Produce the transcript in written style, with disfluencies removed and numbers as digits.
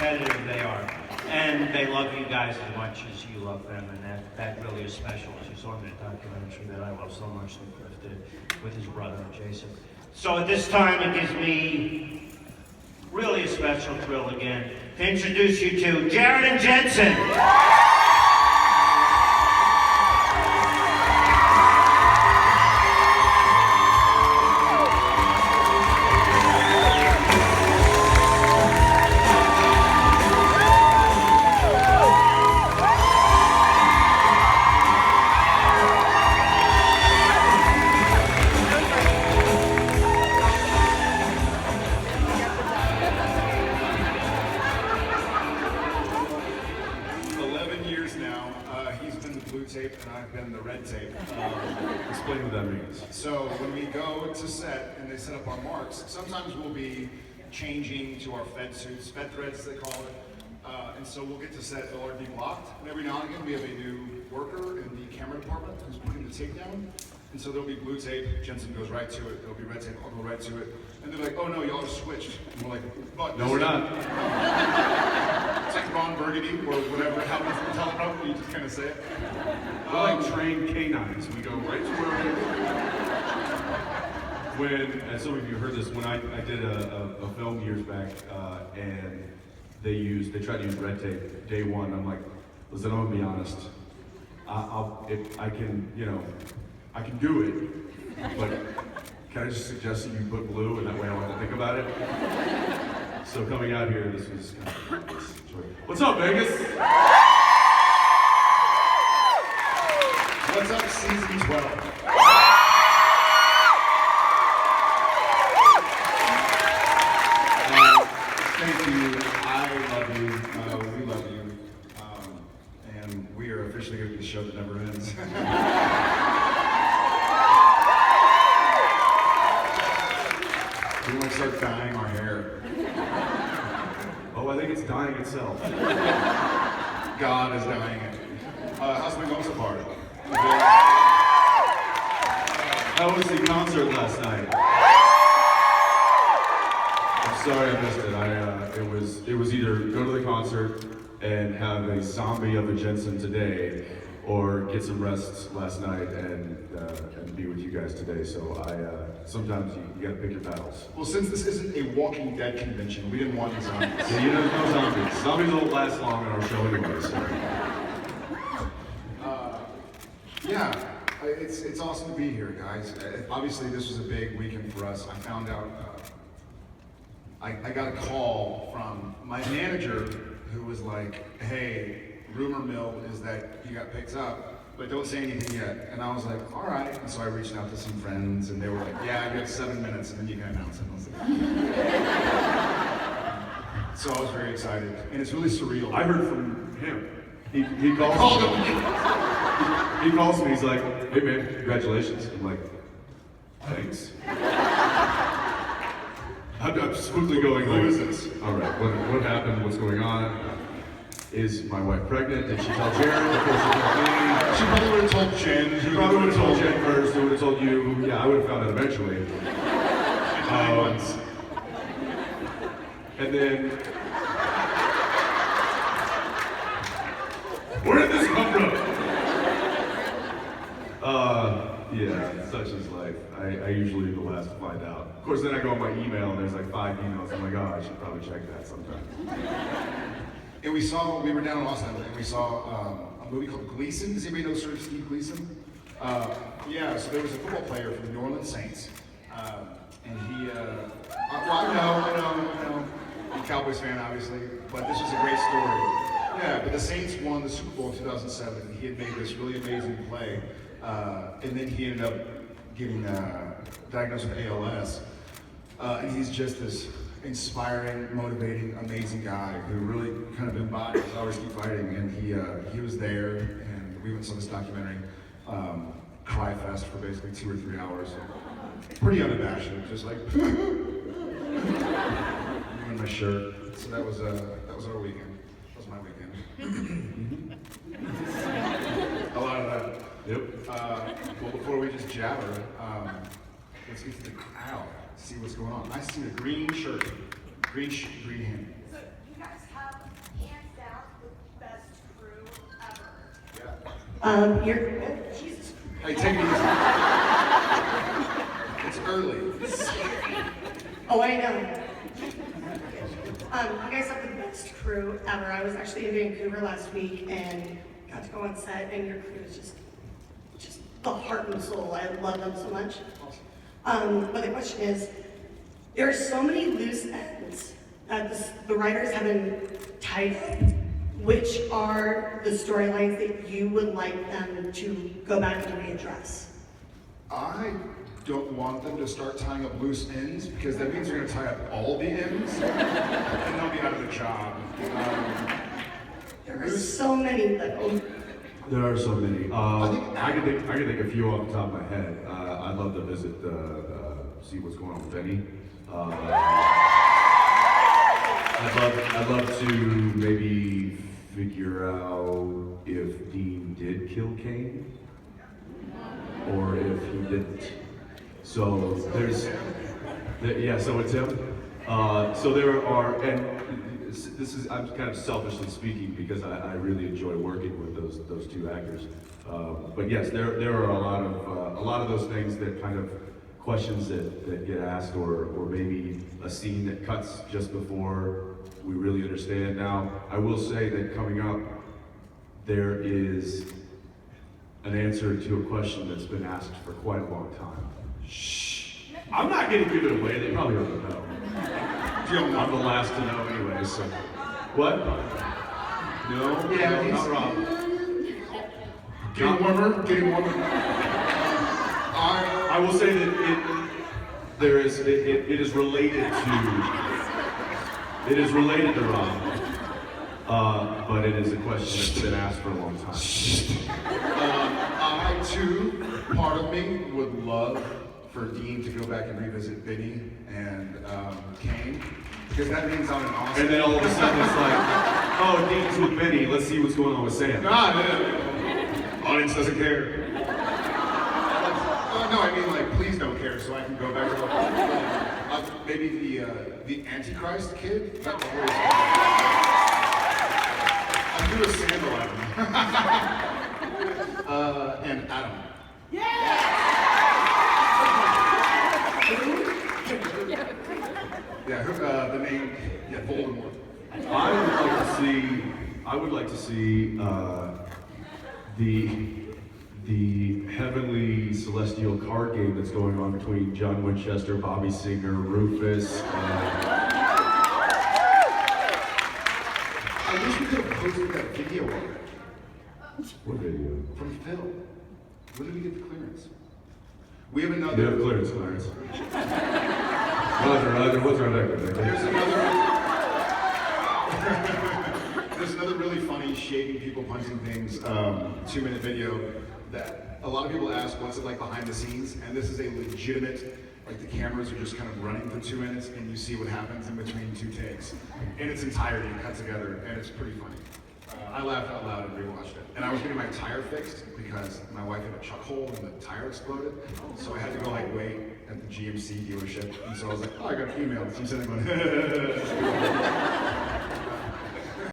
competitive they are. And they love you guys as much as you love them, and that really is special. As you saw in that documentary that I love so much that Cliff did with his brother, Jason. So at this time, it gives me really a special thrill again to introduce you to Jared and Jensen. 11 years now. He's been the blue tape and I've been the red tape. Explain what that means. So when we go to set and they set up our marks, sometimes we'll be changing to our Fed suits, Fed threads they call it. And so we'll get to set, they'll already be blocked. And every now and again we have a new worker in the camera department who's putting the tape down. And so there'll be blue tape, Jensen goes right to it, there'll be red tape, I'll go right to it. And they're like, oh no, y'all are switched. And we're like, but No, we're not. It's like Ron Burgundy or whatever happens in the teleprompter, you just kind of say it. We're like trained canines. We go right to where when, and some of you heard this, when I did a film years back, and they tried to use red tape day one. I'm like, listen, I'm gonna be honest. I can do it, but can I just suggest that you put blue, and that way I don't have to think about it? So coming out here, this was kind of what's up, Vegas? What's up, season 12? Thank you. I love you. We love you. And we are officially going to be the show that never ends. We want to start dyeing our hair. Oh, I think it's dying itself. God is dyeing it. How's it been going so far? How was the concert last night? I'm sorry I missed it. It was either go to the concert and have a zombie of a Jensen today, or get some rest last night and be with you guys today. So sometimes you gotta pick your battles. Well, since this isn't a Walking Dead convention, we didn't want the zombies. Yeah, you know, no zombies. Zombies don't last long on our show anyway. So. Yeah, it's awesome to be here, guys. Obviously, this was a big weekend for us. I found out, I got a call from my manager who was like, hey, rumor mill is that you got picked up, but don't say anything yet. And I was like, all right. And so I reached out to some friends and they were like, yeah, I got 7 minutes and then you can announce it. And I was like, so I was very excited. And it's really surreal. I heard from him. He calls me. He calls me, he's like, hey man, congratulations. I'm like, thanks. I'm just quickly going, who is this? All right, what happened, what's going on? Is my wife pregnant? Did she tell Jared before she told me? She probably would have told Jen. She probably would have told Jen first, who would have told you. Yeah, I would have found out eventually. 9 months. And then, where did this come from? Yeah, such is life. I usually the last to find out. Of course, then I go on my email and there's like 5 emails. I'm like, oh, I should probably check that sometime. And we were down in Austin and we saw a movie called Gleason. Does anybody know Sir Steve Gleason? Yeah, so there was a football player from the New Orleans Saints. And he, I know, I'm a Cowboys fan obviously, but this was a great story. Yeah, but the Saints won the Super Bowl in 2007 and he had made this really amazing play. And then he ended up getting diagnosed with ALS. And he's just this inspiring, motivating, amazing guy who really kind of embodies always keep fighting. And he was there, and we went and saw this documentary, cry fest for basically 2 or 3 hours. Pretty unabashed, just like in my shirt. So that was our weekend. That was my weekend. A lot of that. Yep. Well, before we just jabber, let's get to the crowd, see what's going on. I see a green shirt, green hand. So you guys have hands down the best crew ever. Yeah. Jesus. Hey, take it easy. It's early. Oh, I know. You guys have the best crew ever. I was actually in Vancouver last week and got to go on set, and your crew is just the heart and soul. I love them so much. But the question is, there are so many loose ends that the writers haven't tied up. Which are the storylines that you would like them to go back and readdress? I don't want them to start tying up loose ends because that means they're going to tie up all the ends and they'll be out of the job. There are so many though. There are so many. I I can think a few off the top of my head. I'd love to visit, see what's going on with Benny. I'd love to maybe figure out if Dean did kill Kane or if he didn't. So so it's him. So there are, and this is, I'm kind of selfishly speaking because I really enjoy working with those two actors. But yes, there are a lot of those things that kind of questions that get asked, or maybe a scene that cuts just before we really understand. Now, I will say that coming up, there is an answer to a question that's been asked for quite a long time. Shh! I'm not going to give it away. They probably already know. I'm the last to know anyway. So, what? No, Yeah, no, not Rob. Getting warmer, getting warmer. I will say that it is related to Rob, but it is a question that's been asked for a long time. I too, part of me would love for Dean to go back and revisit Vinny and Kane, because that means I'm an awesome. And then all of a sudden it's like, oh, Dean's with Benny. Let's see what's going on with Sam. No. Audience doesn't care. No, I mean like, please don't care, so I can go back to maybe the Antichrist kid. Not the voice. I'll do a sandal at him. And Adam. Yeah, the name, Voldemort. I would like to see the heavenly celestial card game that's going on between John Winchester, Bobby Singer, Rufus. I wish we could have posted that video already. What video? From Phil. When did we get the clearance? We have another. You have clearance. Roger, what's our record? There's another really funny shaving people punching things 2-minute video that a lot of people ask what's it like behind the scenes, and this is a legitimate, like the cameras are just kind of running for 2 minutes and you see what happens in between 2 takes in its entirety cut together, and it's pretty funny. I laughed out loud and rewatched it. And I was getting my tire fixed because my wife had a chuck hole and the tire exploded. So I had to go like wait at the GMC dealership. And so I was like, oh, I got an email. So I'm sitting there going,